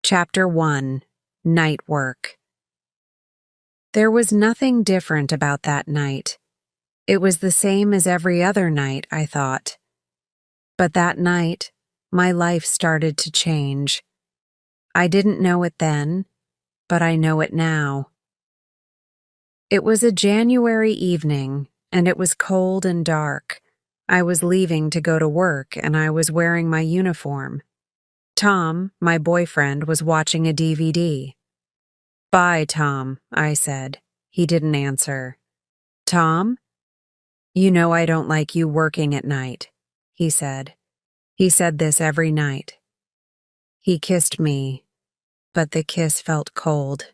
Chapter 1. Night Work. There was nothing different about that night. It was the same as every other night, I thought. But that night, my life started to change. I didn't know it then, but I know it now. It was a January evening, and it was cold and dark. I was leaving to go to work, and I was wearing my uniform. Tom, my boyfriend, was watching a DVD. "Bye, Tom," I said. He didn't answer. "Tom? You know I don't like you working at night," he said. He said this every night. He kissed me, but the kiss felt cold.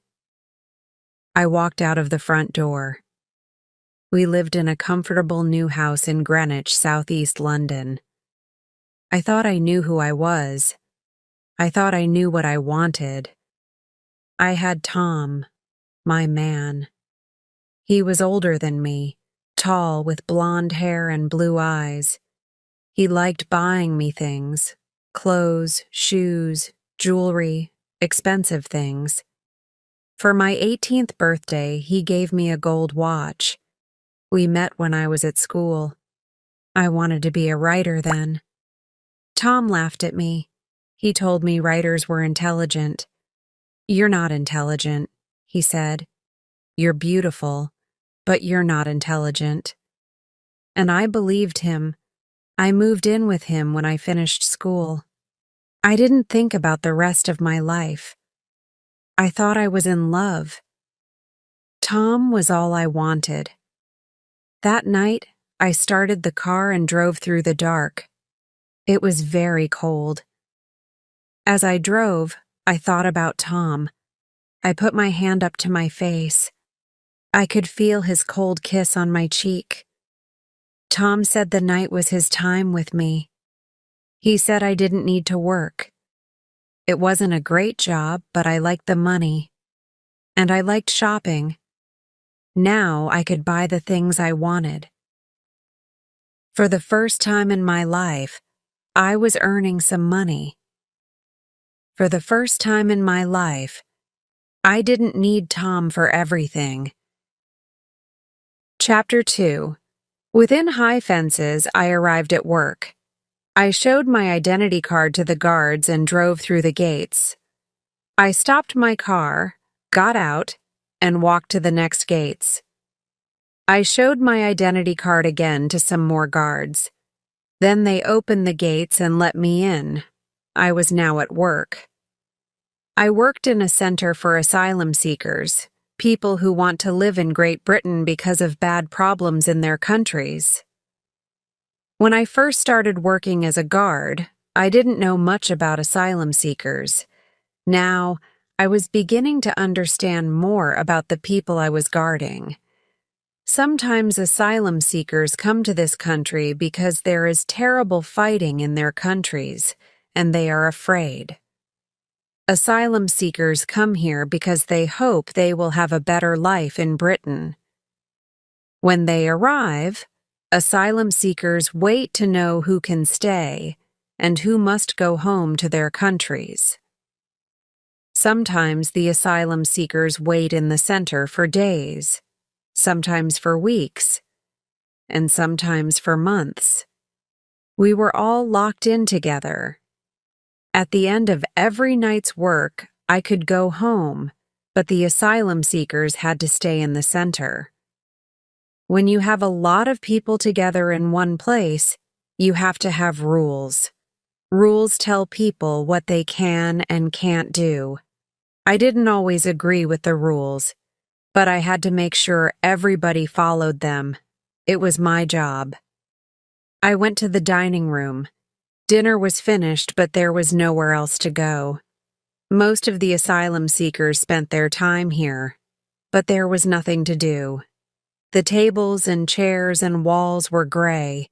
I walked out of the front door. We lived in a comfortable new house in Greenwich, southeast London. I thought I knew who I was. I thought I knew what I wanted. I had Tom, my man. He was older than me, tall with blonde hair and blue eyes. He liked buying me things, clothes, shoes, jewelry, expensive things. For my 18th birthday, he gave me a gold watch. We met when I was at school. I wanted to be a writer then. Tom laughed at me. He told me writers were intelligent. "You're not intelligent," he said. "You're beautiful, but you're not intelligent." And I believed him. I moved in with him when I finished school. I didn't think about the rest of my life. I thought I was in love. Tom was all I wanted. That night, I started the car and drove through the dark. It was very cold. As I drove, I thought about Tom. I put my hand up to my face. I could feel his cold kiss on my cheek. Tom said the night was his time with me. He said I didn't need to work. It wasn't a great job, but I liked the money. And I liked shopping. Now I could buy the things I wanted. For the first time in my life, I was earning some money. For the first time in my life, I didn't need Tom for everything. Chapter 2. Within high fences, I arrived at work. I showed my identity card to the guards and drove through the gates. I stopped my car, got out, and walked to the next gates. I showed my identity card again to some more guards. Then they opened the gates and let me in. I was now at work. I worked in a center for asylum seekers, people who want to live in Great Britain because of bad problems in their countries. When I first started working as a guard, I didn't know much about asylum seekers. Now, I was beginning to understand more about the people I was guarding. Sometimes asylum seekers come to this country because there is terrible fighting in their countries, and they are afraid. Asylum seekers come here because they hope they will have a better life in Britain. When they arrive, asylum seekers wait to know who can stay and who must go home to their countries. Sometimes the asylum seekers wait in the center for days, sometimes for weeks, and sometimes for months. We were all locked in together. At the end of every night's work, I could go home, but the asylum seekers had to stay in the center. When you have a lot of people together in one place, you have to have rules. Rules tell people what they can and can't do. I didn't always agree with the rules, but I had to make sure everybody followed them. It was my job. I went to the dining room. Dinner was finished, but there was nowhere else to go. Most of the asylum seekers spent their time here, but there was nothing to do. The tables and chairs and walls were gray.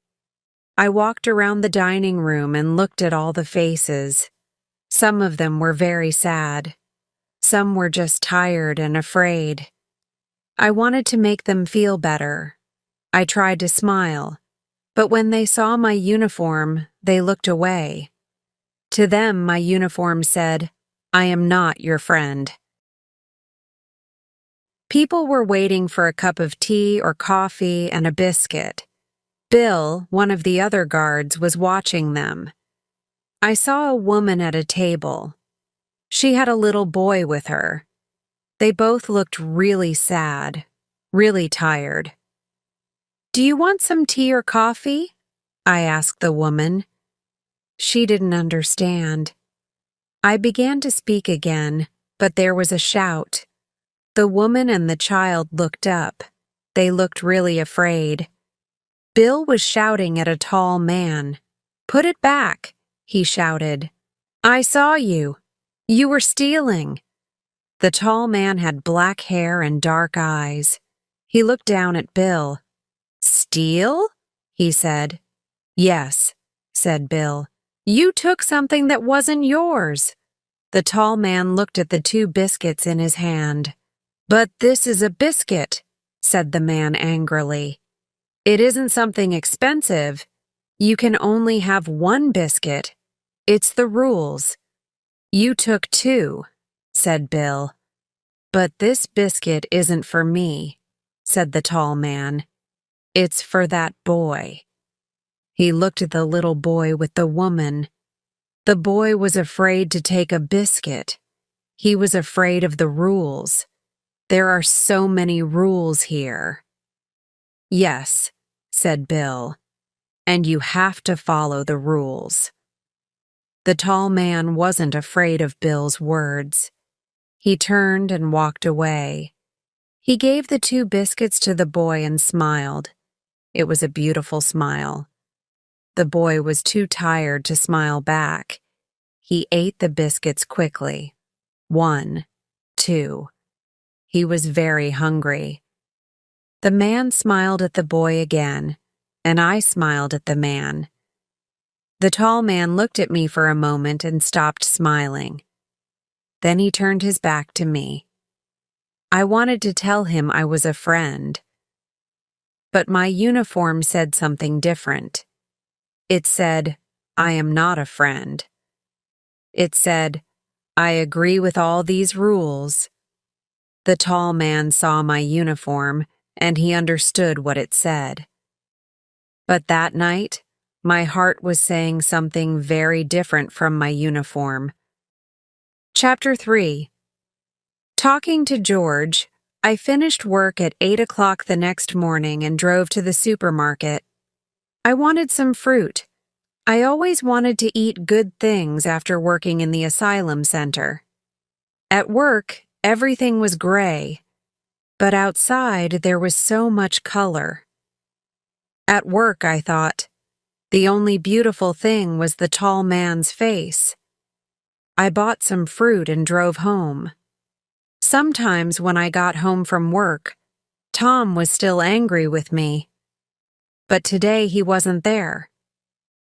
I walked around the dining room and looked at all the faces. Some of them were very sad. Some were just tired and afraid. I wanted to make them feel better. I tried to smile, but when they saw my uniform, they looked away. To them, my uniform said, I am not your friend. People were waiting for a cup of tea or coffee and a biscuit. Bill, one of the other guards, was watching them. I saw a woman at a table. She had a little boy with her. They both looked really sad, really tired. "Do you want some tea or coffee?" I asked the woman. She didn't understand. I began to speak again, but there was a shout. The woman and the child looked up. They looked really afraid. Bill was shouting at a tall man. "Put it back," he shouted. "I saw you. You were stealing." The tall man had black hair and dark eyes. He looked down at Bill. "Steal?" he said. "Yes," said Bill. "You took something that wasn't yours." The tall man looked at the 2 biscuits in his hand. "But this is a biscuit," said the man angrily. "It isn't something expensive. You can only have 1 biscuit. It's the rules." "You took 2, said Bill. "But this biscuit isn't for me," said the tall man. "It's for that boy." He looked at the little boy with the woman. The boy was afraid to take a biscuit. He was afraid of the rules. There are so many rules here. "Yes," said Bill, "and you have to follow the rules." The tall man wasn't afraid of Bill's words. He turned and walked away. He gave the 2 biscuits to the boy and smiled. It was a beautiful smile. The boy was too tired to smile back. He ate the biscuits quickly. 1, 2. He was very hungry. The man smiled at the boy again, and I smiled at the man. The tall man looked at me for a moment and stopped smiling. Then he turned his back to me. I wanted to tell him I was a friend, but my uniform said something different. It said, "I am not a friend." It said, "I agree with all these rules." The tall man saw my uniform, and he understood what it said. But that night, my heart was saying something very different from my uniform. Chapter 3. Talking to George, I finished work at 8 o'clock the next morning and drove to the supermarket. I wanted some fruit. I always wanted to eat good things after working in the asylum center. At work, everything was gray, but outside there was so much color. At work, I thought, the only beautiful thing was the tall man's face. I bought some fruit and drove home. Sometimes when I got home from work, Tom was still angry with me. But today he wasn't there.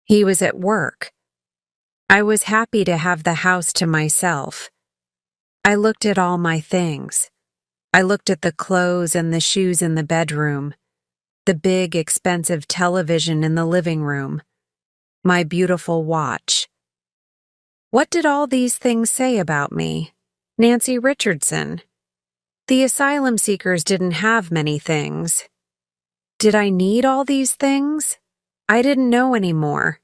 He was at work. I was happy to have the house to myself. I looked at all my things. I looked at the clothes and the shoes in the bedroom, the big, expensive television in the living room, my beautiful watch. What did all these things say about me? Nancy Richardson. The asylum seekers didn't have many things. Did I need all these things? I didn't know anymore.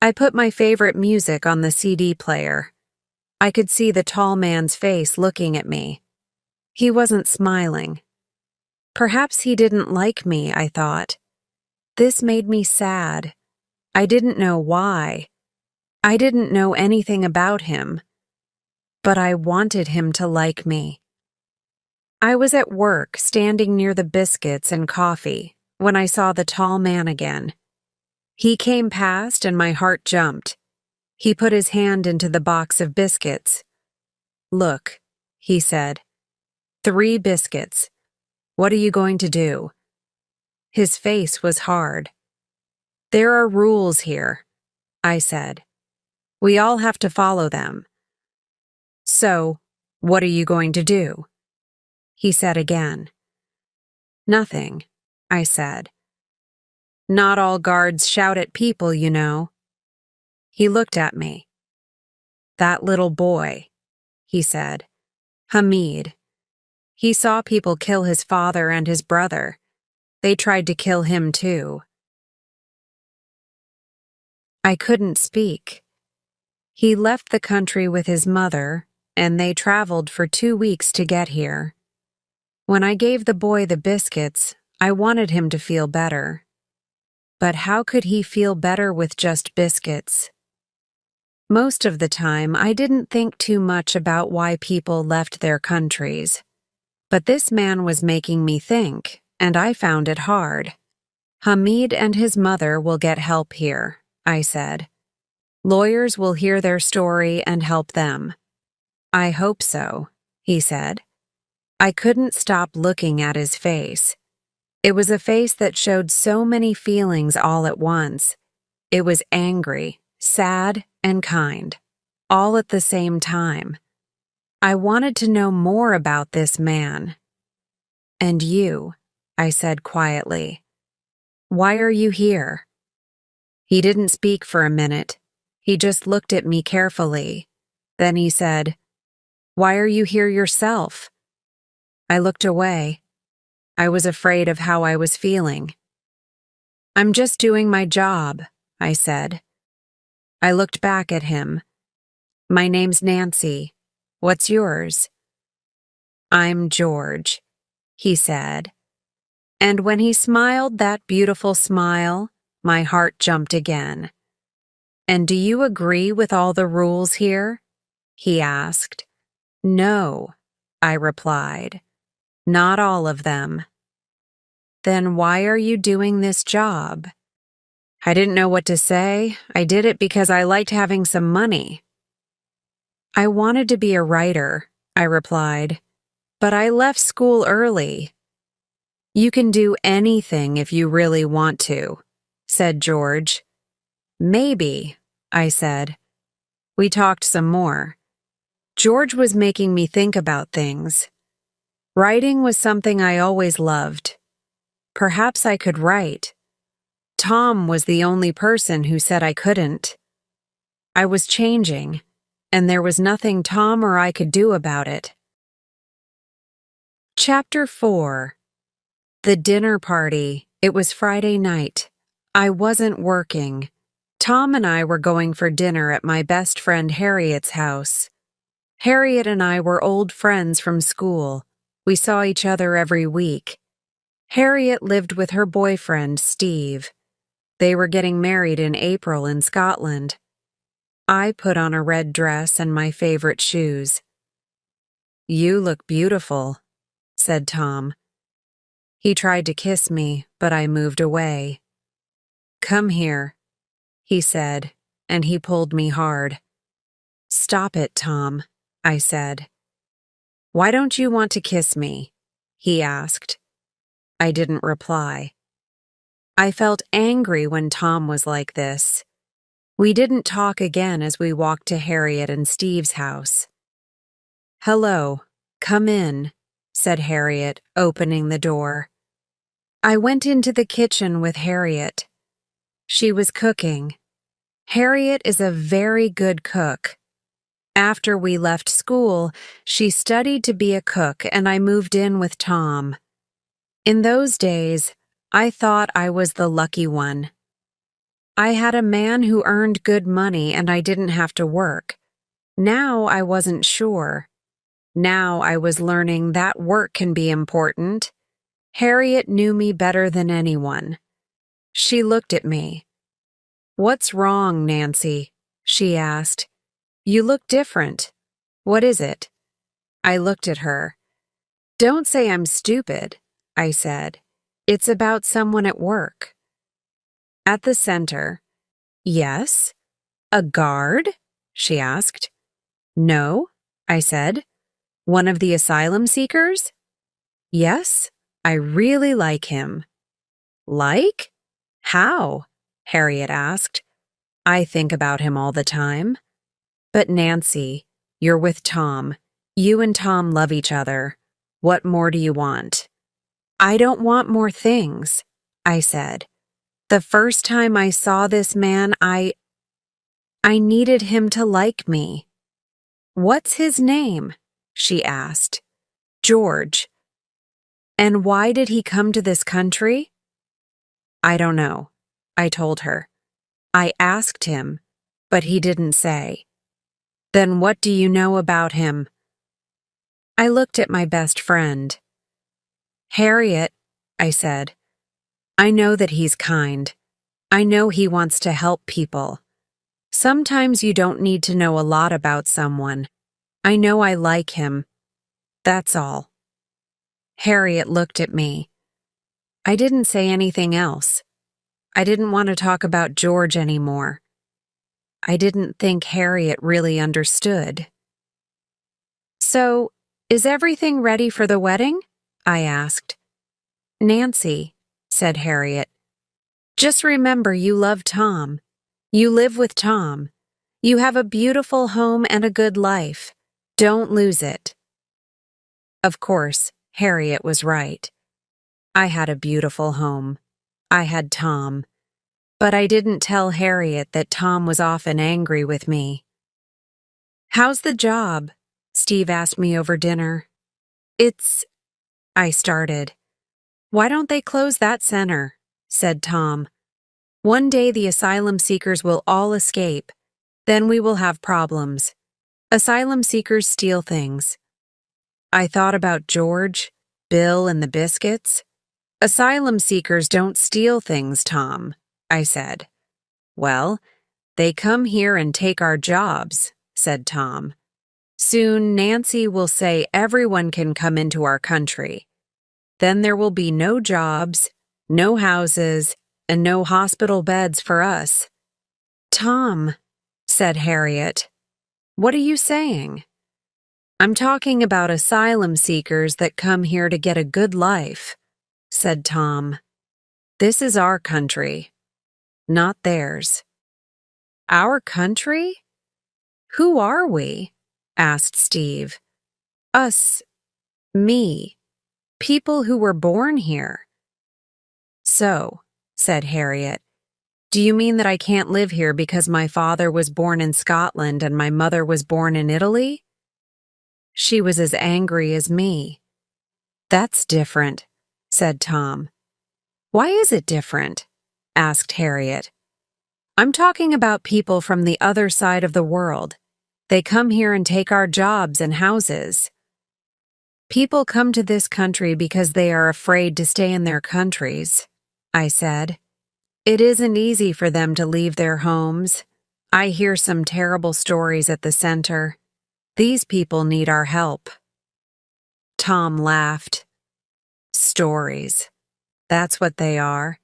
I put my favorite music on the CD player. I could see the tall man's face looking at me. He wasn't smiling. Perhaps he didn't like me, I thought. This made me sad. I didn't know why. I didn't know anything about him. But I wanted him to like me. I was at work, standing near the biscuits and coffee, when I saw the tall man again. He came past and my heart jumped. He put his hand into the box of biscuits. "Look," he said. 3 biscuits. What are you going to do?" His face was hard. "There are rules here," I said. "We all have to follow them." "So, what are you going to do?" he said again. "Nothing," I said. "Not all guards shout at people, you know." He looked at me. "That little boy," he said. Hamid. He saw people kill his father and his brother. They tried to kill him too. I couldn't speak. He left the country with his mother, and they traveled for 2 weeks to get here. When I gave the boy the biscuits, I wanted him to feel better. But how could he feel better with just biscuits? Most of the time, I didn't think too much about why people left their countries. But this man was making me think, and I found it hard. Hamid and his mother will get help here, I said. Lawyers will hear their story and help them. I hope so, he said. I couldn't stop looking at his face. It was a face that showed so many feelings all at once. It was angry, sad, and kind, all at the same time. I wanted to know more about this man. And you, I said quietly. Why are you here? He didn't speak for a minute. He just looked at me carefully. Then he said, Why are you here yourself? I looked away. I was afraid of how I was feeling. I'm just doing my job, I said. I looked back at him. My name's Nancy. What's yours? I'm George, he said. And when he smiled that beautiful smile, my heart jumped again. And do you agree with all the rules here? He asked. No, I replied. Not all of them. Then why are you doing this job? I didn't know what to say. I did it because I liked having some money. I wanted to be a writer, I replied, but I left school early. You can do anything if you really want to, said George. Maybe, I said. We talked some more. George was making me think about things. Writing was something I always loved. Perhaps I could write. Tom was the only person who said I couldn't. I was changing, and there was nothing Tom or I could do about it. Chapter 4. The dinner party. It was Friday night. I wasn't working. Tom and I were going for dinner at my best friend Harriet's house. Harriet and I were old friends from school. We saw each other every week. Harriet lived with her boyfriend, Steve. They were getting married in April in Scotland. I put on a red dress and my favorite shoes. You look beautiful, said Tom. He tried to kiss me, but I moved away. Come here, he said, and he pulled me hard. Stop it, Tom, I said. Why don't you want to kiss me? He asked. I didn't reply. I felt angry when Tom was like this. We didn't talk again as we walked to Harriet and Steve's house. Hello, come in, said Harriet, opening the door. I went into the kitchen with Harriet. She was cooking. Harriet is a very good cook. After we left school, she studied to be a cook and I moved in with Tom. In those days, I thought I was the lucky one. I had a man who earned good money and I didn't have to work. Now I wasn't sure. Now I was learning that work can be important. Harriet knew me better than anyone. She looked at me. What's wrong, Nancy? She asked. You look different. What is it? I looked at her. Don't say I'm stupid, I said. It's about someone at work. At the center. Yes? A guard? She asked. No, I said. One of the asylum seekers? Yes, I really like him. Like? How? Harriet asked. I think about him all the time. But Nancy, you're with Tom. You and Tom love each other. What more do you want? I don't want more things, I said. The first time I saw this man, I needed him to like me. "What's his name?" she asked. "George." "And why did he come to this country?" "I don't know," I told her. "I asked him, but he didn't say." "Then what do you know about him?" I looked at my best friend. "Harriet," I said, "I know that he's kind. I know he wants to help people. Sometimes you don't need to know a lot about someone. I know I like him. That's all." Harriet looked at me. I didn't say anything else. I didn't want to talk about George anymore. I didn't think Harriet really understood. "So, is everything ready for the wedding?" I asked. "Nancy," said Harriet, "just remember you love Tom. You live with Tom. You have a beautiful home and a good life. Don't lose it." Of course, Harriet was right. I had a beautiful home. I had Tom. But I didn't tell Harriet that Tom was often angry with me. "How's the job?" Steve asked me over dinner. I started. "Why don't they close that center?" said Tom. "One day the asylum seekers will all escape. Then we will have problems. Asylum seekers steal things." I thought about George, Bill, and the biscuits. "Asylum seekers don't steal things, Tom," I said. "Well, they come here and take our jobs," said Tom. "Soon Nancy will say everyone can come into our country. Then there will be no jobs, no houses, and no hospital beds for us." "Tom," said Harriet, "what are you saying?" "I'm talking about asylum seekers that come here to get a good life," said Tom. "This is our country, not theirs." "Our country? Who are we?" asked Steve. "Us, me, people who were born here." "So," said Harriet, "do you mean that I can't live here because my father was born in Scotland and my mother was born in Italy?" She was as angry as me. "That's different," said Tom. "Why is it different?" asked Harriet. "I'm talking about people from the other side of the world. They come here and take our jobs and houses." "People come to this country because they are afraid to stay in their countries," I said. "It isn't easy for them to leave their homes. I hear some terrible stories at the center. These people need our help." Tom laughed. "Stories. That's what they are.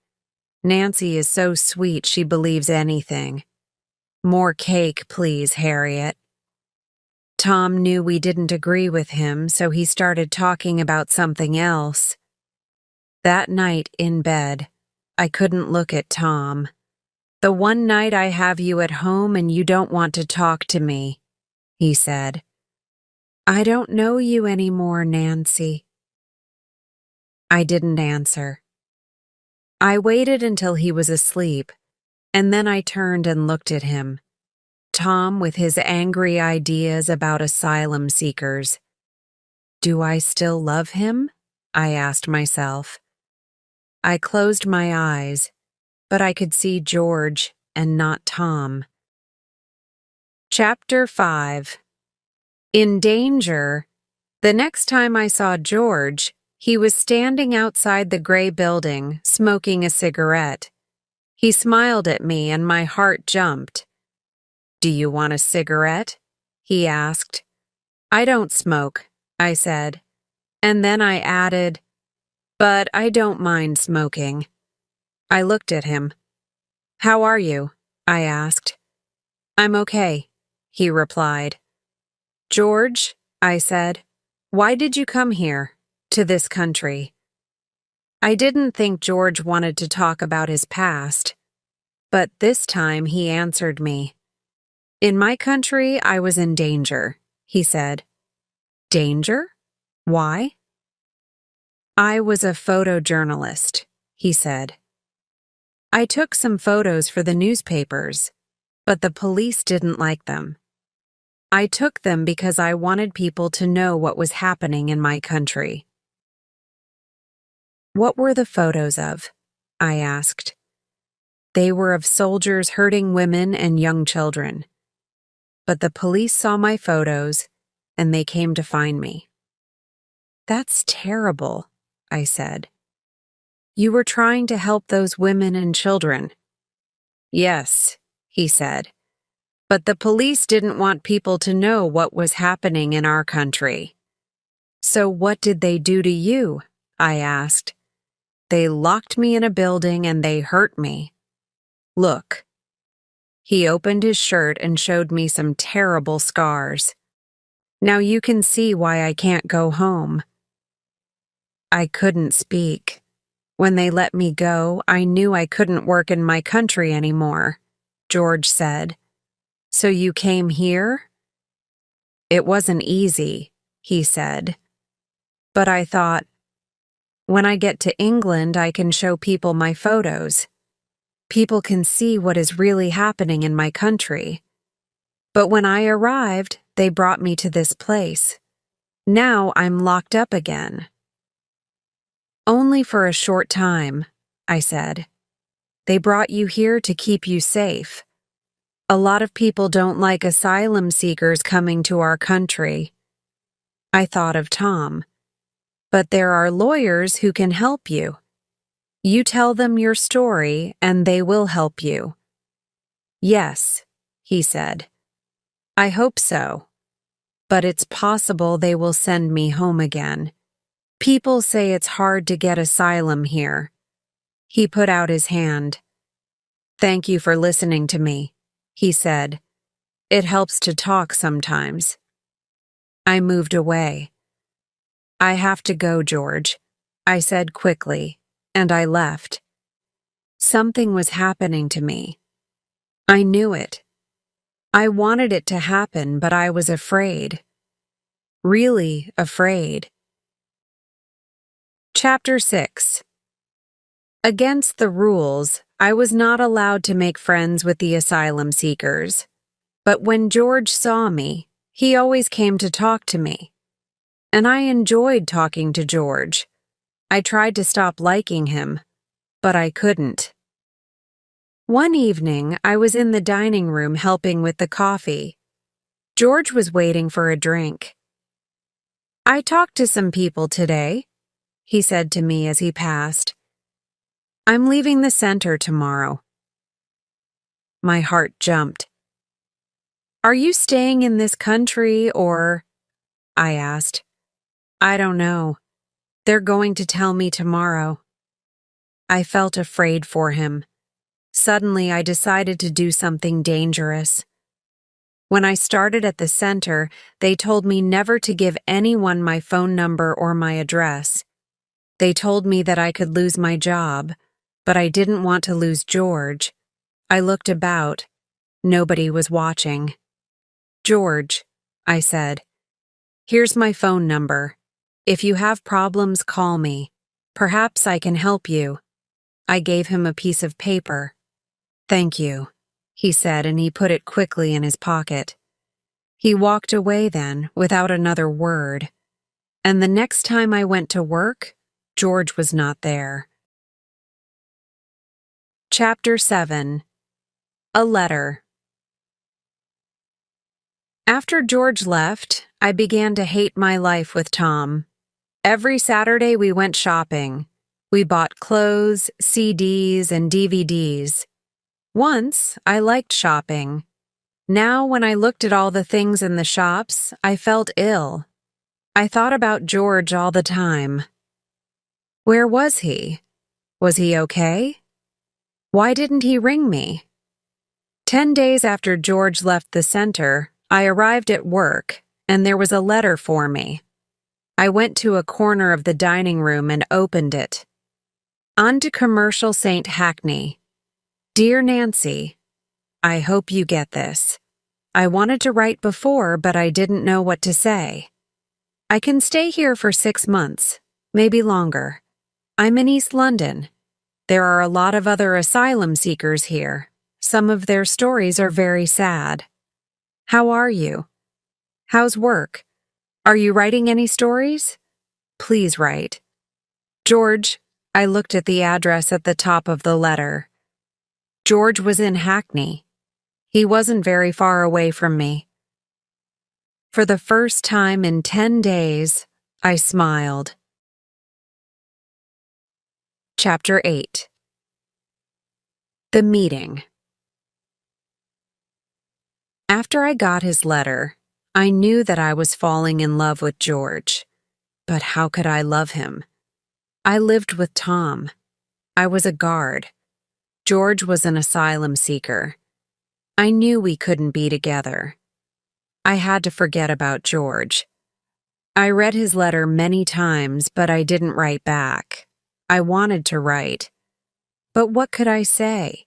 Nancy is so sweet she believes anything. More cake, please, Harriet." Tom knew we didn't agree with him, so he started talking about something else. That night in bed, I couldn't look at Tom. "The one night I have you at home and you don't want to talk to me," he said. "I don't know you anymore, Nancy." I didn't answer. I waited until he was asleep, and then I turned and looked at him. Tom with his angry ideas about asylum seekers. Do I still love him? I asked myself. I closed my eyes, but I could see George and not Tom. Chapter 5. In danger. The next time I saw George, he was standing outside the gray building, smoking a cigarette. He smiled at me and my heart jumped. "Do you want a cigarette?" he asked. "I don't smoke," I said. And then I added, "But I don't mind smoking." I looked at him. "How are you?" I asked. "I'm okay," he replied. "George," I said, "why did you come here, to this country?" I didn't think George wanted to talk about his past, but this time he answered me. "In my country, I was in danger," he said. "Danger? Why?" "I was a photojournalist," he said. "I took some photos for the newspapers, but the police didn't like them. I took them because I wanted people to know what was happening in my country. What were the photos of? I asked. They were of soldiers hurting women and young children. But the police saw my photos, and they came to find me. That's terrible, I said. You were trying to help those women and children. Yes, he said. But the police didn't want people to know what was happening in our country. So what did they do to you? I asked. They locked me in a building and they hurt me. Look. He opened his shirt and showed me some terrible scars. Now you can see why I can't go home. I couldn't speak. When they let me go, I knew I couldn't work in my country anymore, George said. So you came here? It wasn't easy, he said. But I thought, when I get to England, I can show people my photos. People can see what is really happening in my country. But when I arrived, they brought me to this place. Now I'm locked up again. Only for a short time, I said. They brought you here to keep you safe. A lot of people don't like asylum seekers coming to our country. I thought of Tom. But there are lawyers who can help you. You tell them your story and they will help you. Yes, he said. I hope so. But it's possible they will send me home again. People say it's hard to get asylum here. He put out his hand. Thank you for listening to me, he said. It helps to talk sometimes. I moved away. I have to go, George, I said quickly, and I left. Something was happening to me. I knew it. I wanted it to happen, but I was afraid. Really afraid. Chapter 6. Against the rules, I was not allowed to make friends with the asylum seekers. But when George saw me, he always came to talk to me. And I enjoyed talking to George. I tried to stop liking him, but I couldn't. One evening, I was in the dining room helping with the coffee. George was waiting for a drink. I talked to some people today, he said to me as he passed. I'm leaving the center tomorrow. My heart jumped. Are you staying in this country or? I asked. I don't know. They're going to tell me tomorrow. I felt afraid for him. Suddenly, I decided to do something dangerous. When I started at the center, they told me never to give anyone my phone number or my address. They told me that I could lose my job, but I didn't want to lose George. I looked about. Nobody was watching. George, I said, here's my phone number. If you have problems, call me. Perhaps I can help you. I gave him a piece of paper. Thank you, he said, and he put it quickly in his pocket. He walked away then, without another word. And the next time I went to work, George was not there. Chapter 7. A Letter. After George left, I began to hate my life with Tom. Every Saturday we went shopping. We bought clothes, CDs, and DVDs. Once, I liked shopping. Now, when I looked at all the things in the shops, I felt ill. I thought about George all the time. Where was he? Was he okay? Why didn't he ring me? 10 days after George left the center, I arrived at work, and there was a letter for me. I went to a corner of the dining room and opened it. On to Commercial St. Hackney. Dear Nancy, I hope you get this. I wanted to write before, but I didn't know what to say. I can stay here for 6 months, maybe longer. I'm in East London. There are a lot of other asylum seekers here. Some of their stories are very sad. How are you? How's work? Are you writing any stories? Please write. George, I looked at the address at the top of the letter. George was in Hackney. He wasn't very far away from me. For the first time in 10 days, I smiled. Chapter 8. The Meeting. After I got his letter, I knew that I was falling in love with George. But how could I love him? I lived with Tom. I was a guard. George was an asylum seeker. I knew we couldn't be together. I had to forget about George. I read his letter many times, but I didn't write back. I wanted to write. But what could I say?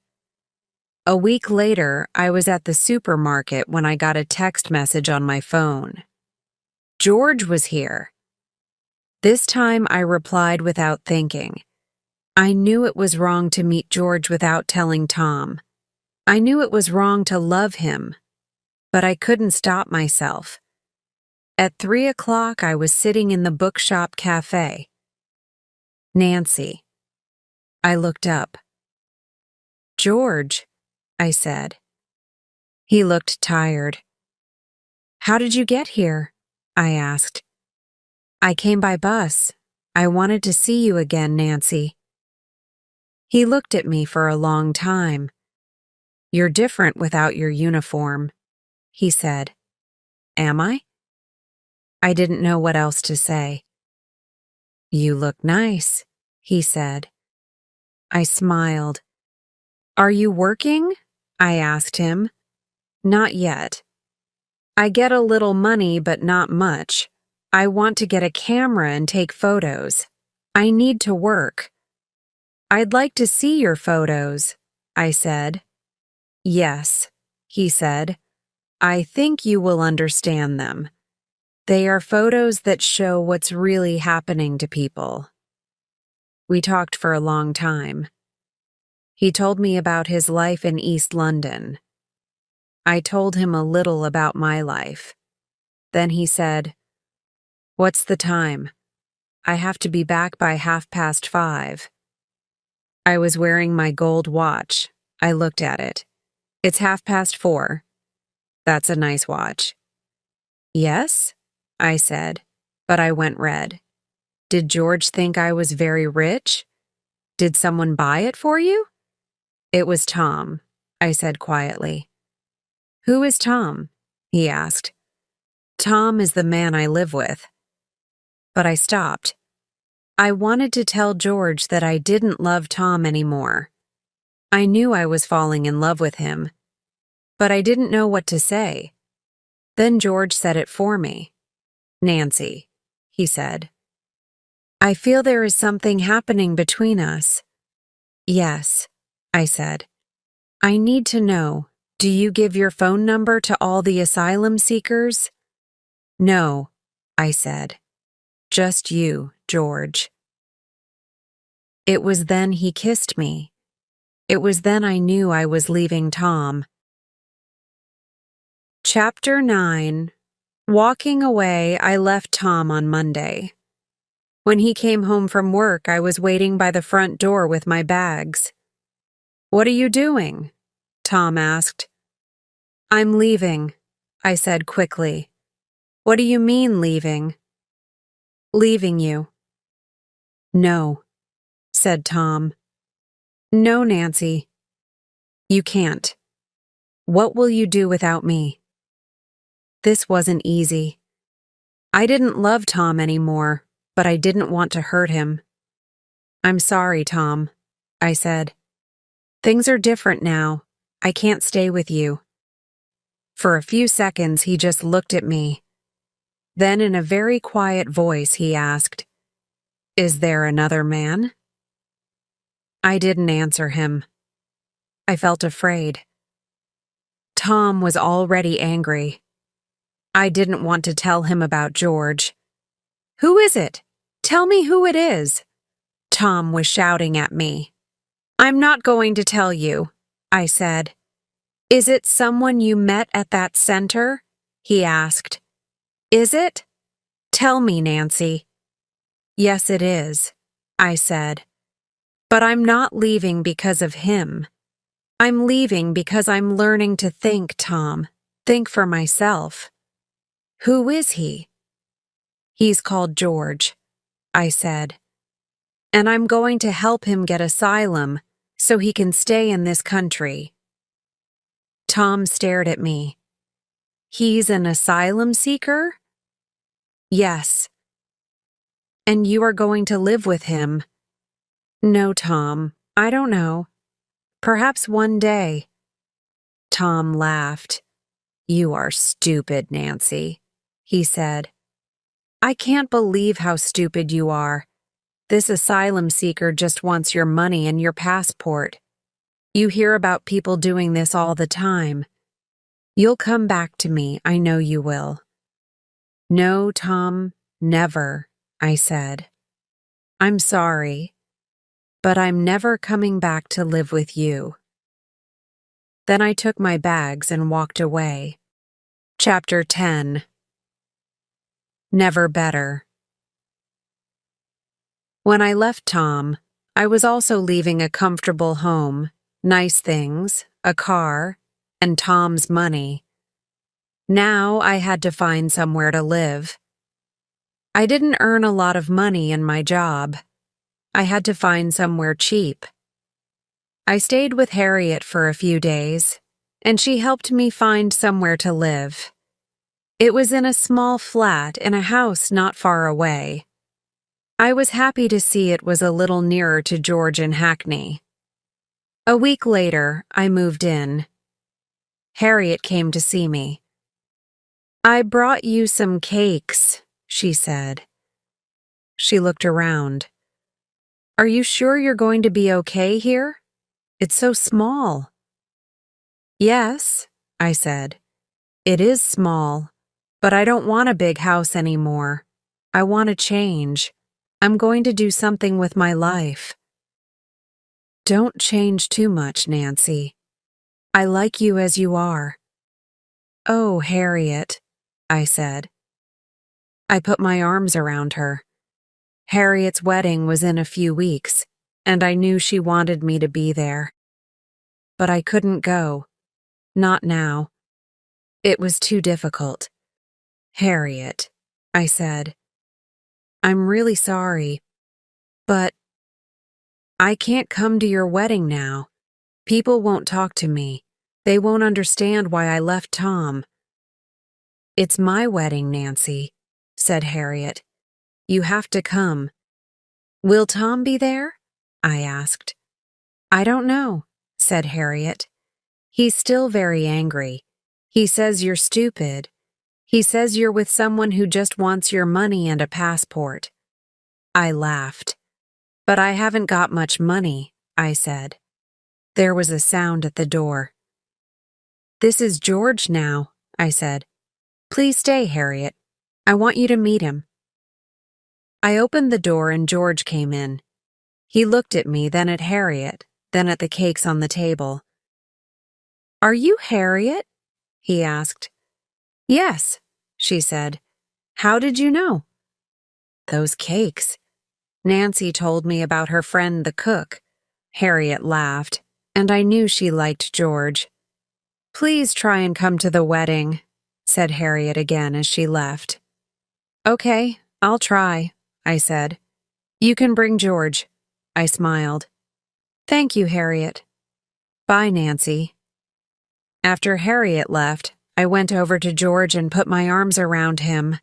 A week later, I was at the supermarket when I got a text message on my phone. George was here. This time I replied without thinking. I knew it was wrong to meet George without telling Tom. I knew it was wrong to love him, but I couldn't stop myself. At 3 o'clock, I was sitting in the bookshop cafe. Nancy. I looked up. George, I said. He looked tired. How did you get here? I asked. I came by bus. I wanted to see you again, Nancy. He looked at me for a long time. You're different without your uniform, he said. Am I? I didn't know what else to say. You look nice, he said. I smiled. Are you working? I asked him. Not yet. I get a little money, but not much. I want to get a camera and take photos. I need to work. I'd like to see your photos, I said. Yes, he said. I think you will understand them. They are photos that show what's really happening to people. We talked for a long time. He told me about his life in East London. I told him a little about my life. Then he said, What's the time? I have to be back by 5:30. I was wearing my gold watch. I looked at it. It's 4:30. That's a nice watch. Yes, I said, but I went red. Did George think I was very rich? Did someone buy it for you? It was Tom, I said quietly. Who is Tom? He asked. Tom is the man I live with. But I stopped. I wanted to tell George that I didn't love Tom anymore. I knew I was falling in love with him, but I didn't know what to say. Then George said it for me. Nancy, he said. I feel there is something happening between us. Yes, I said. I need to know, do you give your phone number to all the asylum seekers? No, I said. Just you, George. It was then he kissed me. It was then I knew I was leaving Tom. Chapter 9. Walking away, I left Tom on Monday. When he came home from work, I was waiting by the front door with my bags. What are you doing? Tom asked. I'm leaving, I said quickly. What do you mean, leaving? Leaving you. No, said Tom. No, Nancy. You can't. What will you do without me? This wasn't easy. I didn't love Tom anymore, but I didn't want to hurt him. I'm sorry, Tom, I said. Things are different now. I can't stay with you. For a few seconds, he just looked at me. Then in a very quiet voice, he asked, Is there another man? I didn't answer him. I felt afraid. Tom was already angry. I didn't want to tell him about George. Who is it? Tell me who it is. Tom was shouting at me. I'm not going to tell you, I said. Is it someone you met at that center? He asked. Is it? Tell me, Nancy. Yes, it is, I said. But I'm not leaving because of him. I'm leaving because I'm learning to think, Tom. Think for myself. Who is he? He's called George, I said. And I'm going to help him get asylum so he can stay in this country. Tom stared at me. He's an asylum seeker? Yes. And you are going to live with him? No, Tom, I don't know. Perhaps one day. Tom laughed. You are stupid, Nancy, he said. I can't believe how stupid you are. This asylum seeker just wants your money and your passport. You hear about people doing this all the time. You'll come back to me, I know you will. No, Tom, never, I said. I'm sorry, but I'm never coming back to live with you. Then I took my bags and walked away. Chapter 10. Never better. When I left Tom, I was also leaving a comfortable home, nice things, a car, and Tom's money. Now I had to find somewhere to live. I didn't earn a lot of money in my job. I had to find somewhere cheap. I stayed with Harriet for a few days, and she helped me find somewhere to live. It was in a small flat in a house not far away. I was happy to see it was a little nearer to George and Hackney. A week later, I moved in. Harriet came to see me. I brought you some cakes, she said. She looked around. Are you sure you're going to be okay here? It's so small. Yes, I said. It is small, but I don't want a big house anymore. I want to change. I'm going to do something with my life. Don't change too much, Nancy. I like you as you are. Oh, Harriet, I said. I put my arms around her. Harriet's wedding was in a few weeks, and I knew she wanted me to be there. But I couldn't go. Not now. It was too difficult. Harriet, I said. I'm really sorry, but I can't come to your wedding now. People won't talk to me. They won't understand why I left Tom. It's my wedding, Nancy, said Harriet. You have to come. Will Tom be there? I asked. I don't know, said Harriet. He's still very angry. He says you're stupid. He says you're with someone who just wants your money and a passport. I laughed. But I haven't got much money, I said. There was a sound at the door. This is George now, I said. Please stay, Harriet. I want you to meet him. I opened the door and George came in. He looked at me, then at Harriet, then at the cakes on the table. Are you Harriet? He asked. Yes, she said. How did you know? Those cakes. Nancy told me about her friend the cook. Harriet laughed, and I knew she liked George. Please try and come to the wedding, said Harriet again as she left. Okay, I'll try, I said. You can bring George. I smiled. Thank you, Harriet. Bye, Nancy. After Harriet left, I went over to George and put my arms around him.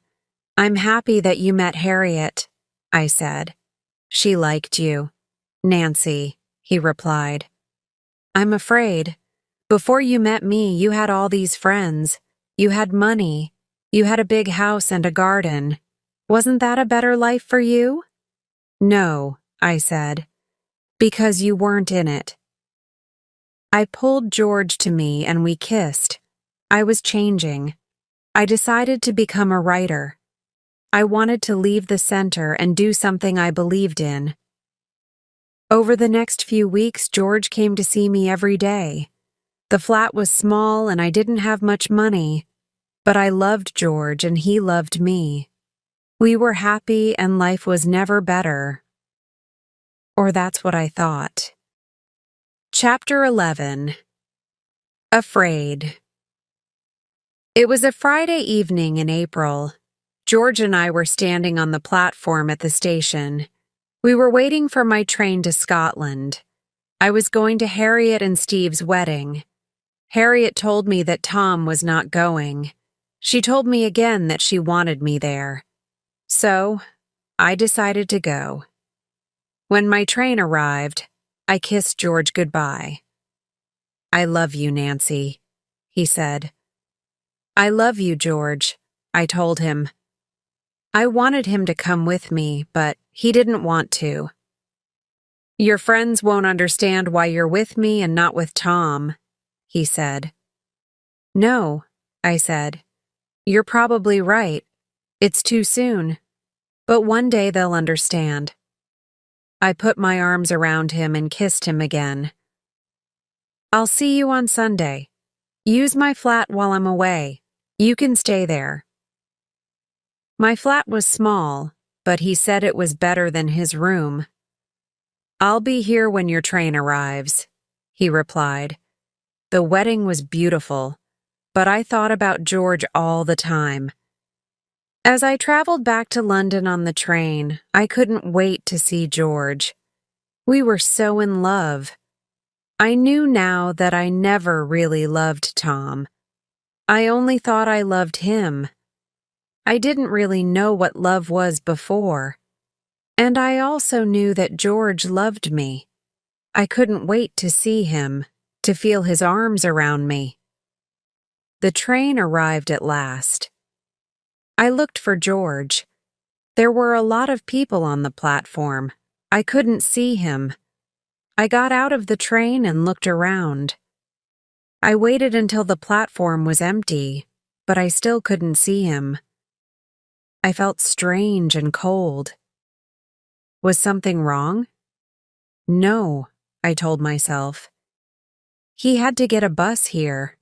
I'm happy that you met Harriet, I said. She liked you. Nancy, he replied. I'm afraid. Before you met me, you had all these friends. You had money. You had a big house and a garden. Wasn't that a better life for you? No, I said, because you weren't in it. I pulled George to me and we kissed. I was changing. I decided to become a writer. I wanted to leave the center and do something I believed in. Over the next few weeks, George came to see me every day. The flat was small and I didn't have much money, But I loved George and he loved me. We were happy and life was never better. Or that's what I thought. Chapter 11. Afraid. It was a Friday evening in April. George and I were standing on the platform at the station. We were waiting for my train to Scotland. I was going to Harriet and Steve's wedding. Harriet told me that Tom was not going. She told me again that she wanted me there. So, I decided to go. When my train arrived, I kissed George goodbye. "I love you, Nancy," he said. "I love you, George," I told him. I wanted him to come with me, but he didn't want to. "Your friends won't understand why you're with me and not with Tom," he said. "No," I said. "You're probably right. It's too soon. But one day they'll understand." I put my arms around him and kissed him again. "I'll see you on Sunday. Use my flat while I'm away. You can stay there." My flat was small, but he said it was better than his room. "I'll be here when your train arrives," he replied. The wedding was beautiful, but I thought about George all the time. As I traveled back to London on the train, I couldn't wait to see George. We were so in love. I knew now that I never really loved Tom. I only thought I loved him. I didn't really know what love was before. And I also knew that George loved me. I couldn't wait to see him, to feel his arms around me. The train arrived at last. I looked for George. There were a lot of people on the platform. I couldn't see him. I got out of the train and looked around. I waited until the platform was empty, but I still couldn't see him. I felt strange and cold. Was something wrong? No, I told myself. He had to get a bus here.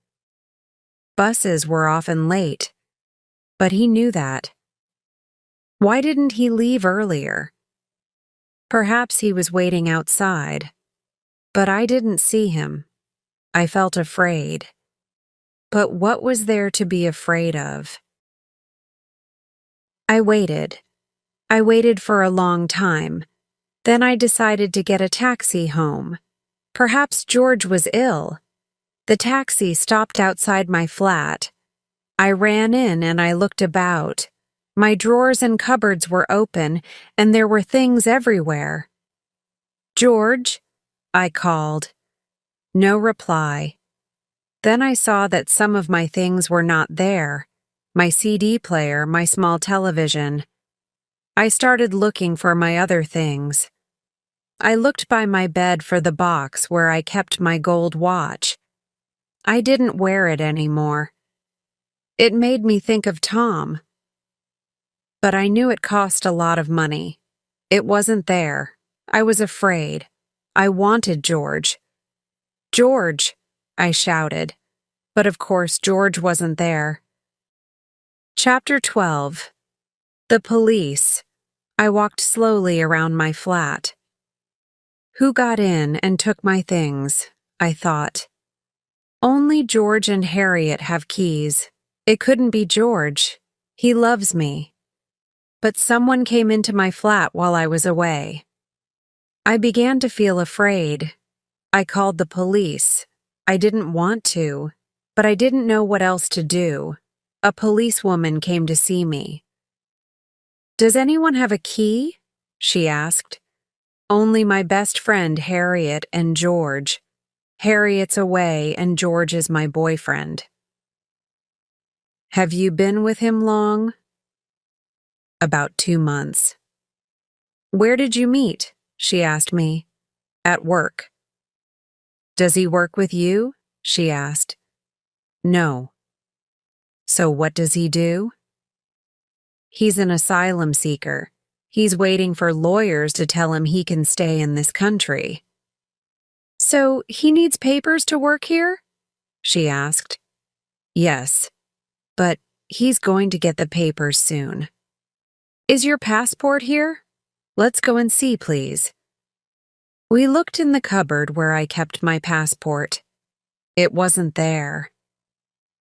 Buses were often late, but he knew that. Why didn't he leave earlier? Perhaps he was waiting outside, but I didn't see him. I felt afraid. But what was there to be afraid of? I waited. I waited for a long time. Then I decided to get a taxi home. Perhaps George was ill. The taxi stopped outside my flat. I ran in and I looked about. My drawers and cupboards were open, and there were things everywhere. "George?" I called. No reply. Then I saw that some of my things were not there. My CD player, my small television. I started looking for my other things. I looked by my bed for the box where I kept my gold watch. I didn't wear it anymore. It made me think of Tom. But I knew it cost a lot of money. It wasn't there. I was afraid. I wanted George. "George!" I shouted. But of course, George wasn't there. Chapter 12. The police. I walked slowly around my flat. Who got in and took my things? I thought. Only George and Harriet have keys. It couldn't be George. He loves me. But someone came into my flat while I was away. I began to feel afraid. I called the police. I didn't want to, but I didn't know what else to do. A policewoman came to see me. "Does anyone have a key?" she asked. "Only my best friend Harriet and George. Harriet's away and George is my boyfriend." "Have you been with him long?" "About 2 months." "Where did you meet?" she asked me. "At work." "Does he work with you?" she asked. "No." "So what does he do?" "He's an asylum seeker. He's waiting for lawyers to tell him he can stay in this country." "So he needs papers to work here?" she asked. "Yes. But he's going to get the papers soon. Is your passport here? Let's go and see, please. We looked in the cupboard where I kept my passport. It wasn't there.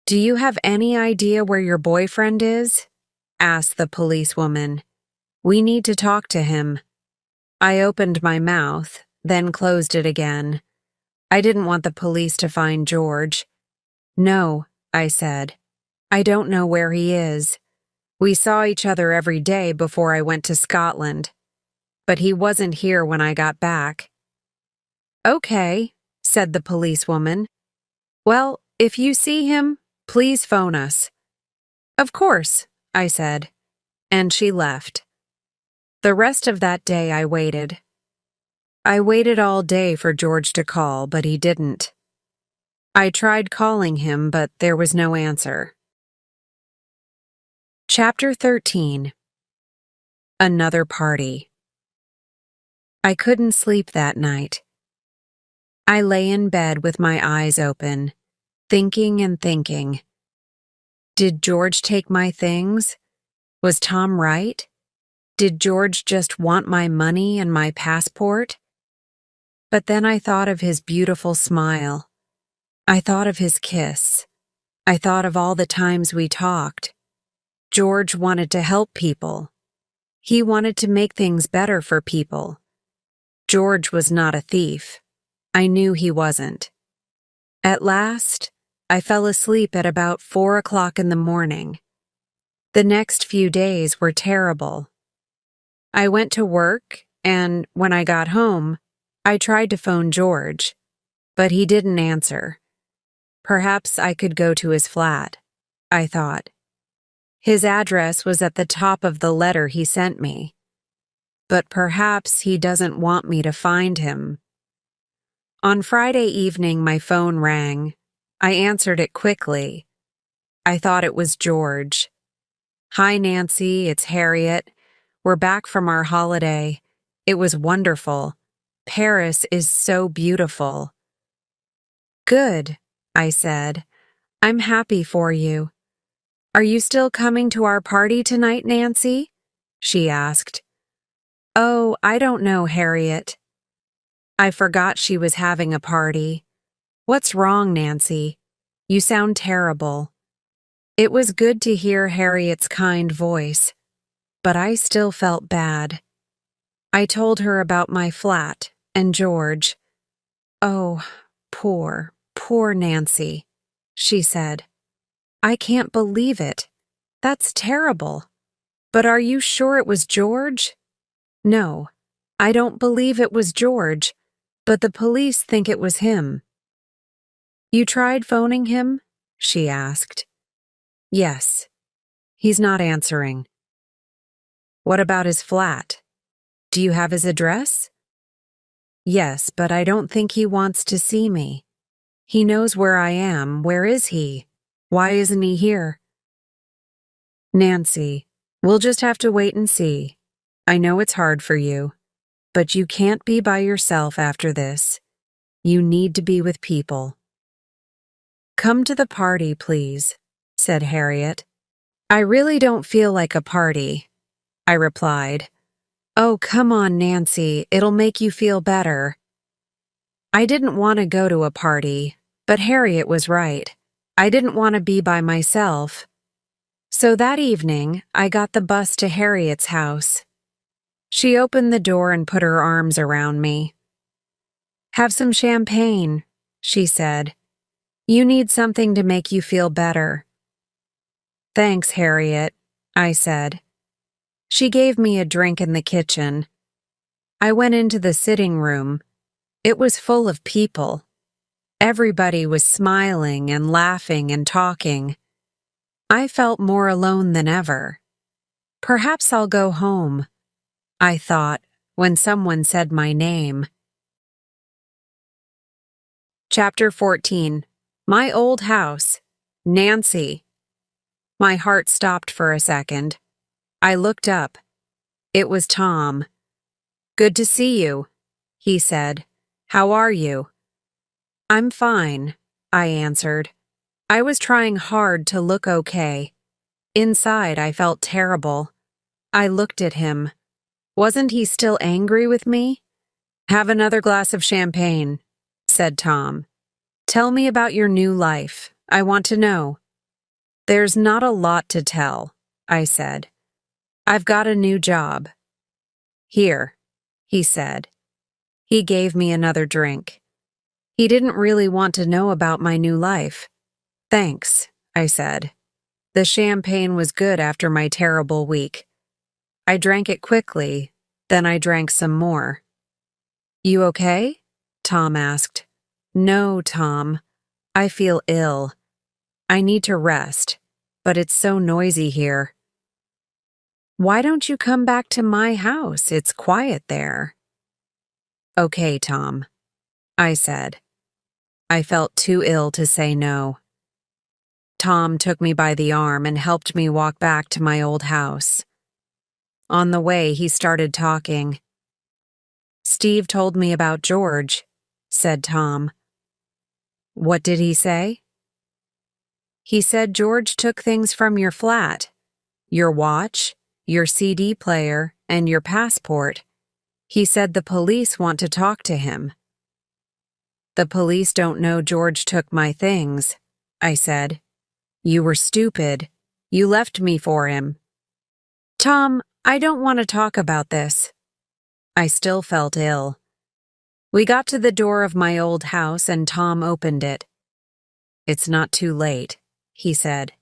Do you have any idea where your boyfriend is? Asked the policewoman. We need to talk to him. I opened my mouth, then closed it again. I didn't want the police to find George. No, I said. I don't know where he is. We saw each other every day before I went to Scotland. But he wasn't here when I got back. Okay, said the policewoman. Well, if you see him, please phone us. Of course, I said, and she left. The rest of that day I waited. I waited all day for George to call, but he didn't. I tried calling him, but there was no answer. Chapter 13. Another Party. I couldn't sleep that night. I lay in bed with my eyes open, thinking and thinking. Did George take my things? Was Tom right? Did George just want my money and my passport? But then I thought of his beautiful smile. I thought of his kiss. I thought of all the times we talked. George wanted to help people. He wanted to make things better for people. George was not a thief. I knew he wasn't. At last, I fell asleep at about 4 o'clock in the morning. The next few days were terrible. I went to work, and when I got home, I tried to phone George, but he didn't answer. Perhaps I could go to his flat, I thought. His address was at the top of the letter he sent me. But perhaps he doesn't want me to find him. On Friday evening, my phone rang. I answered it quickly. I thought it was George. Hi, Nancy, it's Harriet. We're back from our holiday. It was wonderful. Paris is so beautiful. Good, I said. I'm happy for you. Are you still coming to our party tonight, Nancy? She asked. Oh, I don't know, Harriet. I forgot she was having a party. What's wrong, Nancy? You sound terrible. It was good to hear Harriet's kind voice, but I still felt bad. I told her about my flat and George. Oh, poor Nancy, she said. I can't believe it. That's terrible. But are you sure it was George? No, I don't believe it was George, but the police think it was him. You tried phoning him? She asked. Yes. He's not answering. What about his flat? Do you have his address? Yes, but I don't think he wants to see me. He knows where I am. Where is he? Why isn't he here? Nancy, we'll just have to wait and see. I know it's hard for you, but you can't be by yourself after this. You need to be with people. Come to the party, please, said Harriet. I really don't feel like a party, I replied. Oh, come on, Nancy, it'll make you feel better. I didn't want to go to a party, but Harriet was right. I didn't want to be by myself. So that evening, I got the bus to Harriet's house. She opened the door and put her arms around me. Have some champagne, she said. You need something to make you feel better. Thanks, Harriet, I said. She gave me a drink in the kitchen. I went into the sitting room. It was full of people. Everybody was smiling and laughing and talking. I felt more alone than ever. Perhaps I'll go home, I thought, when someone said my name. Chapter 14. My Old House. Nancy. My heart stopped for a second. I looked up. It was Tom. Good to see you, he said. How are you? I'm fine, I answered. I was trying hard to look okay. Inside, I felt terrible. I looked at him. Wasn't he still angry with me? "Have another glass of champagne," said Tom. "Tell me about your new life. I want to know." "There's not a lot to tell," I said. "I've got a new job." "Here," he said. He gave me another drink. He didn't really want to know about my new life. "Thanks," I said. The champagne was good after my terrible week. I drank it quickly, then I drank some more. "You okay?" Tom asked. "No, Tom. I feel ill. I need to rest, but it's so noisy here." "Why don't you come back to my house? It's quiet there." "Okay, Tom," I said. I felt too ill to say no. Tom took me by the arm and helped me walk back to my old house. On the way, he started talking. "Steve told me about George," said Tom. "What did he say?" "He said George took things from your flat, your watch, your CD player, and your passport. He said the police want to talk to him." "The police don't know George took my things," I said. "You were stupid. You left me for him." "Tom, I don't want to talk about this." I still felt ill. We got to the door of my old house and Tom opened it. "It's not too late," he said.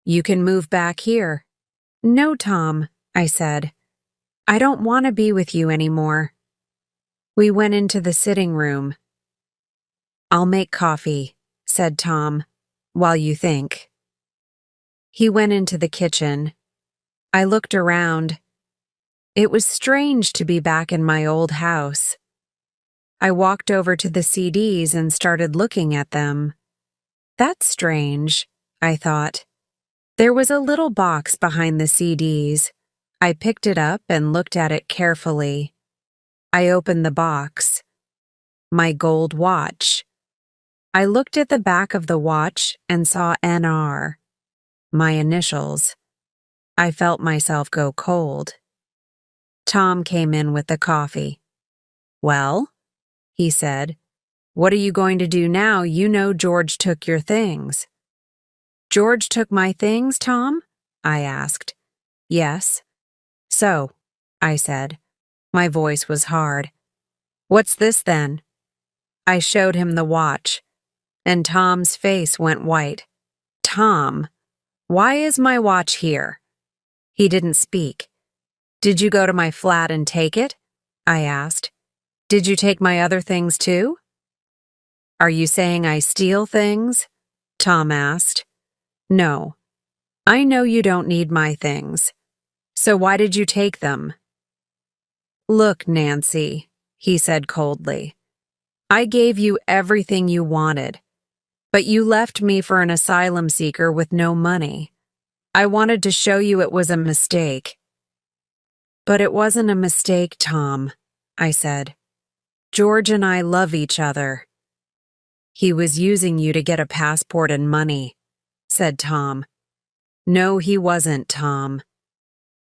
"You can move back here." "No, Tom," I said. "I don't want to be with you anymore." We went into the sitting room. "I'll make coffee," said Tom, "while you think." He went into the kitchen. I looked around. It was strange to be back in my old house. I walked over to the CDs and started looking at them. "That's strange," I thought. There was a little box behind the CDs. I picked it up and looked at it carefully. I opened the box. My gold watch. I looked at the back of the watch and saw NR, my initials. I felt myself go cold. Tom came in with the coffee. "Well," he said, "what are you going to do now? You know George took your things." "George took my things, Tom?" I asked. "Yes." "So," I said. My voice was hard. "What's this then?" I showed him the watch, and Tom's face went white. "Tom, why is my watch here?" He didn't speak. "Did you go to my flat and take it?" I asked. "Did you take my other things too?" "Are you saying I steal things?" Tom asked. "No. I know you don't need my things. So why did you take them?" "Look, Nancy," he said coldly. "I gave you everything you wanted, but you left me for an asylum seeker with no money. I wanted to show you it was a mistake." "But it wasn't a mistake, Tom," I said. "George and I love each other." "He was using you to get a passport and money," said Tom. "No, he wasn't, Tom.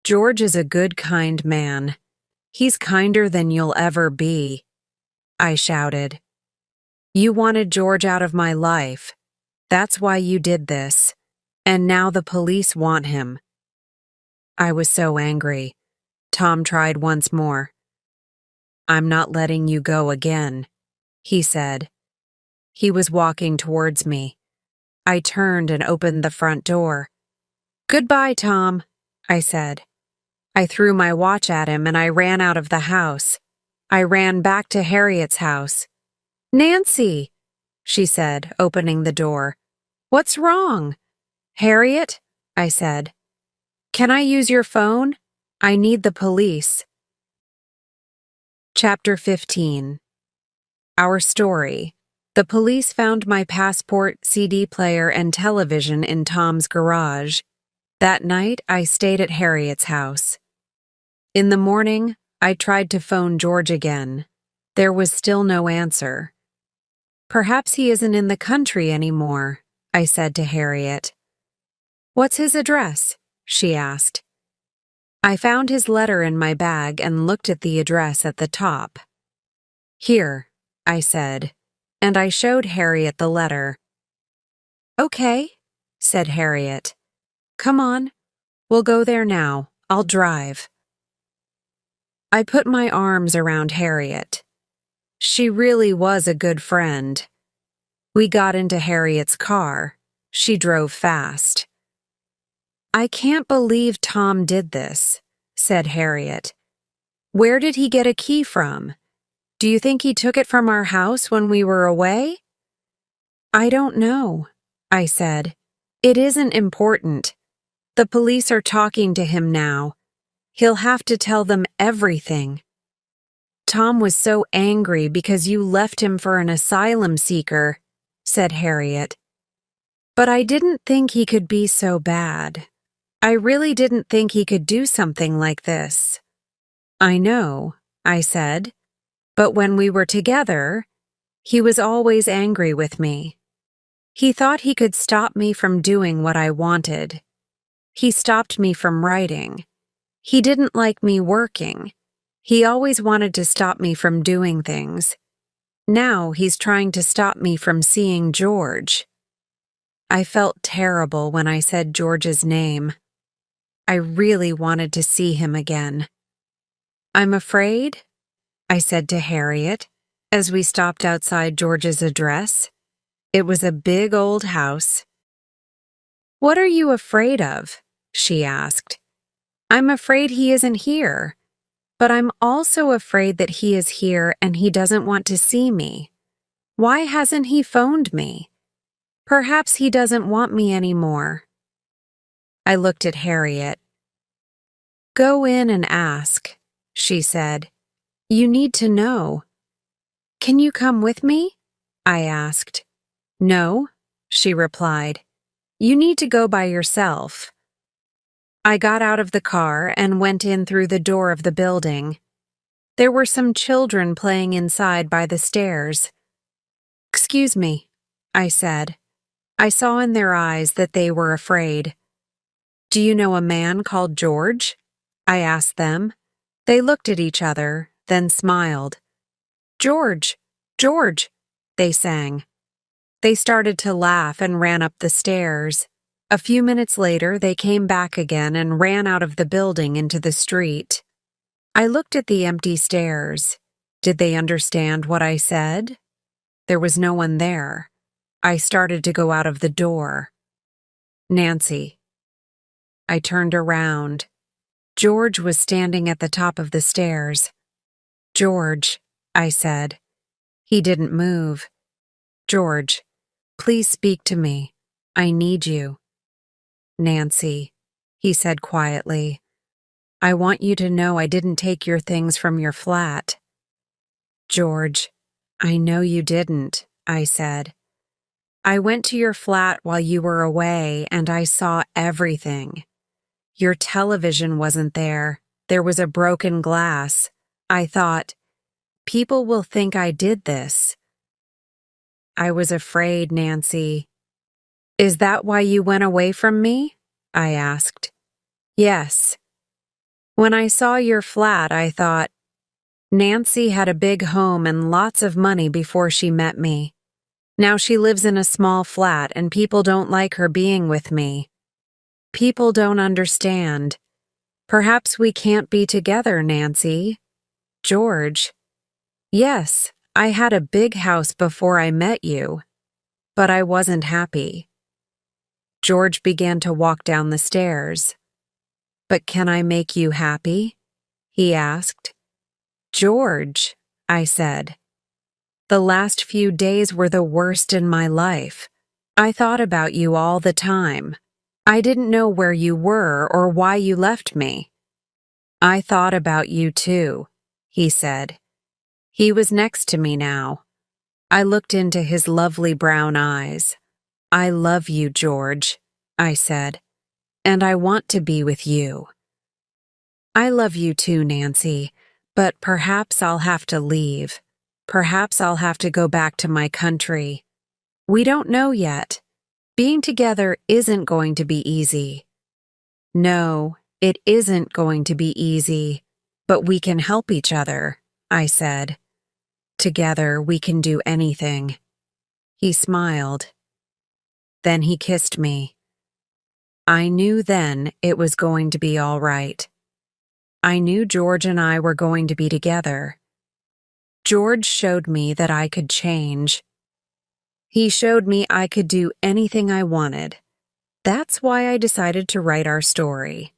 George is a good, kind man. He's kinder than you'll ever be." I shouted. "You wanted George out of my life. That's why you did this. And now the police want him." I was so angry. Tom tried once more. "I'm not letting you go again," he said. He was walking towards me. I turned and opened the front door. "Goodbye, Tom," I said. I threw my watch at him and I ran out of the house. I ran back to Harriet's house. "Nancy," she said, opening the door. "What's wrong?" "Harriet," I said. "Can I use your phone? I need the police." Chapter 15. Our story. The police found my passport, CD player, and television in Tom's garage. That night, I stayed at Harriet's house. In the morning, I tried to phone George again. There was still no answer. "Perhaps he isn't in the country anymore," I said to Harriet. "What's his address?" she asked. I found his letter in my bag and looked at the address at the top. "Here," I said, and I showed Harriet the letter. "Okay," said Harriet. "Come on, we'll go there now. I'll drive." I put my arms around Harriet. She really was a good friend. We got into Harriet's car. She drove fast. "I can't believe Tom did this," said Harriet. "Where did he get a key from? Do you think he took it from our house when we were away?" "I don't know," I said. "It isn't important. The police are talking to him now. He'll have to tell them everything." "Tom was so angry because you left him for an asylum seeker," said Harriet. "But I didn't think he could be so bad. I really didn't think he could do something like this." "I know," I said, "but when we were together, he was always angry with me. He thought he could stop me from doing what I wanted. He stopped me from writing. He didn't like me working. He always wanted to stop me from doing things. Now he's trying to stop me from seeing George." I felt terrible when I said George's name. I really wanted to see him again. "I'm afraid," I said to Harriet as we stopped outside George's address. It was a big old house. "What are you afraid of?" she asked. "I'm afraid he isn't here, but I'm also afraid that he is here and he doesn't want to see me. Why hasn't he phoned me? Perhaps he doesn't want me anymore." I looked at Harriet. "Go in and ask," she said. "You need to know." "Can you come with me?" I asked. "No," she replied. "You need to go by yourself." I got out of the car and went in through the door of the building. There were some children playing inside by the stairs. "Excuse me," I said. I saw in their eyes that they were afraid. "Do you know a man called George?" I asked them. They looked at each other, then smiled. "George, George," they sang. They started to laugh and ran up the stairs. A few minutes later, they came back again and ran out of the building into the street. I looked at the empty stairs. Did they understand what I said? There was no one there. I started to go out of the door. "Nancy." I turned around. George was standing at the top of the stairs. "George," I said. He didn't move. "George, please speak to me. I need you." "Nancy," he said quietly, "I want you to know I didn't take your things from your flat." "George, I know you didn't," I said. "I went to your flat while you were away and I saw everything. Your television wasn't there. There was a broken glass. I thought, people will think I did this." "I was afraid, Nancy." "Is that why you went away from me?" I asked. "Yes. When I saw your flat, I thought, Nancy had a big home and lots of money before she met me. Now she lives in a small flat and people don't like her being with me. People don't understand. Perhaps we can't be together, Nancy." "George." "Yes, I had a big house before I met you, but I wasn't happy." George began to walk down the stairs. "But can I make you happy?" he asked. "George," I said. "The last few days were the worst in my life. I thought about you all the time. I didn't know where you were or why you left me." "I thought about you too," he said. He was next to me now. I looked into his lovely brown eyes. "I love you, George," I said, "and I want to be with you." "I love you too, Nancy, but perhaps I'll have to leave. Perhaps I'll have to go back to my country. We don't know yet. Being together isn't going to be easy. No, it isn't going to be easy, but we can help each other, I said. Together we can do anything. He smiled. Then he kissed me. I knew then it was going to be all right. I knew George and I were going to be together. George showed me that I could change. He showed me I could do anything I wanted. That's why I decided to write our story.